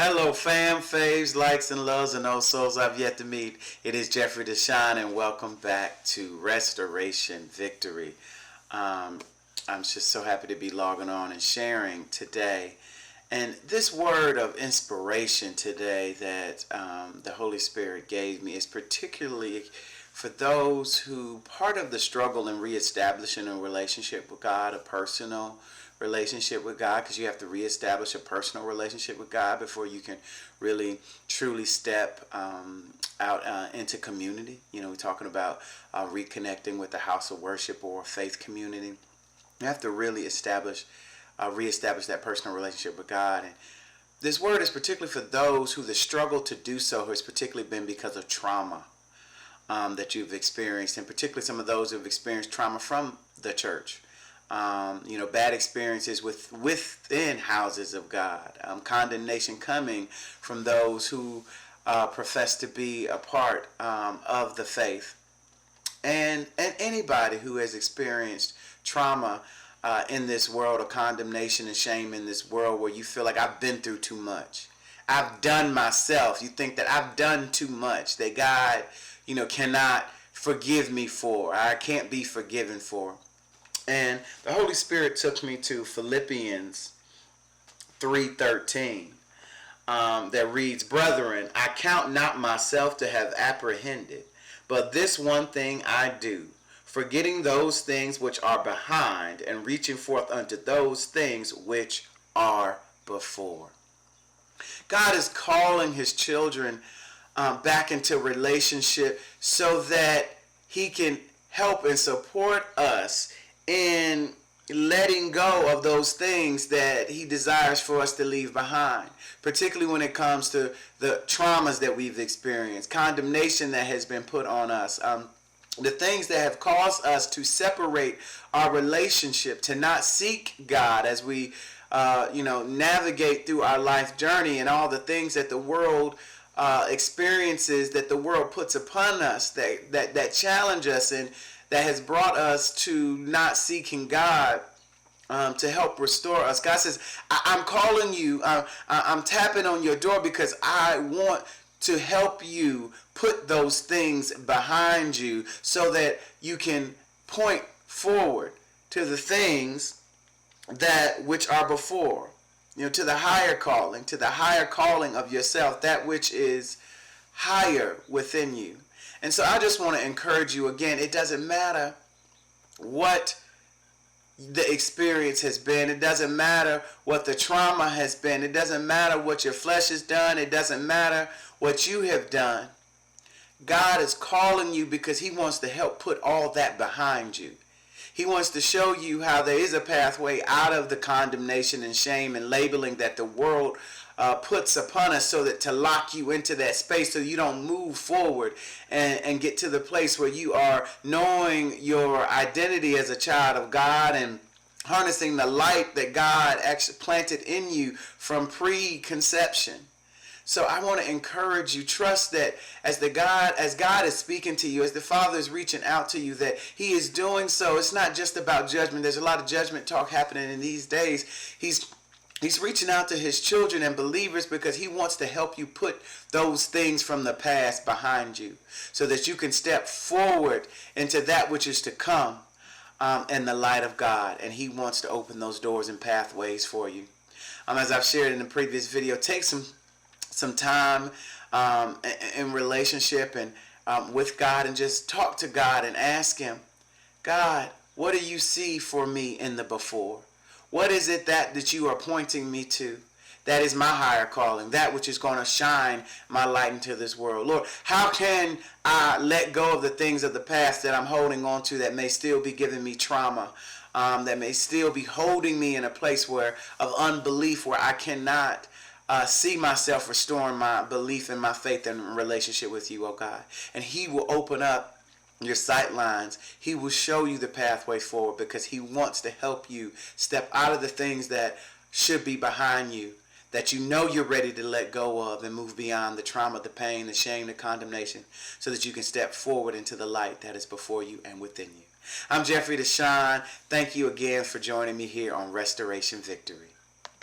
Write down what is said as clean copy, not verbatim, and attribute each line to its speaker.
Speaker 1: Hello fam, faves, likes, and loves, and those souls I've yet to meet. It is Jeffrey DeShawn, and welcome back to Restoration Victory. I'm just so happy to be logging on and sharing today. And this word of inspiration today that the Holy Spirit gave me is particularly for those who part of the struggle in reestablishing a relationship with God, a personal relationship with God, because you have to reestablish a personal relationship with God before you can really truly step out into community. You know, we're talking about reconnecting with the house of worship or faith community. You have to really reestablish that personal relationship with God. And this word is particularly for those who the struggle to do so has particularly been because of trauma that you've experienced, and particularly some of those who have experienced trauma from the church. Bad experiences within houses of God, condemnation coming from those who profess to be a part of the faith, and anybody who has experienced trauma in this world, of condemnation and shame in this world, where you feel like I've been through too much, I've done myself. You think that I've done too much, that God, cannot forgive me for, I can't be forgiven for. And the Holy Spirit took me to Philippians 3:13 that reads, "Brethren, I count not myself to have apprehended, but this one thing I do, forgetting those things which are behind and reaching forth unto those things which are before." God is calling his children back into relationship so that he can help and support us in letting go of those things that he desires for us to leave behind, particularly when it comes to the traumas that we've experienced, condemnation that has been put on us, the things that have caused us to separate our relationship, to not seek God as we navigate through our life journey, and all the things that the world experiences, that the world puts upon us, that challenge us, and that has brought us to not seeking God to help restore us. God says, I'm calling you, I'm tapping on your door because I want to help you put those things behind you so that you can point forward to the things that which are before, to the higher calling of yourself, that which is higher within you. And so I just want to encourage you again, it doesn't matter what the experience has been. It doesn't matter what the trauma has been. It doesn't matter what your flesh has done. It doesn't matter what you have done. God is calling you because he wants to help put all that behind you. He wants to show you how there is a pathway out of the condemnation and shame and labeling that the world puts upon us, so that to lock you into that space so you don't move forward and get to the place where you are knowing your identity as a child of God and harnessing the light that God actually planted in you from preconception. So I want to encourage you, trust that as God is speaking to you, as the Father is reaching out to you, that he is doing so. It's not just about judgment. There's a lot of judgment talk happening in these days. He's reaching out to his children and believers because he wants to help you put those things from the past behind you so that you can step forward into that which is to come in the light of God. And he wants to open those doors and pathways for you. As I've shared in the previous video, take some time in relationship and with God, and just talk to God and ask him, God, what do you see for me in the before? What is it that you are pointing me to? That is my higher calling, that which is going to shine my light into this world. Lord, how can I let go of the things of the past that I'm holding on to, that may still be giving me trauma, that may still be holding me in a place of unbelief, where I cannot see myself restoring my belief in my faith and relationship with you, oh God. And he will open up your sight lines. He will show you the pathway forward, because he wants to help you step out of the things that should be behind you, that you're ready to let go of, and move beyond the trauma, the pain, the shame, the condemnation, so that you can step forward into the light that is before you and within you. I'm Jeffrey DeShawn. Thank you again for joining me here on Restoration Victory.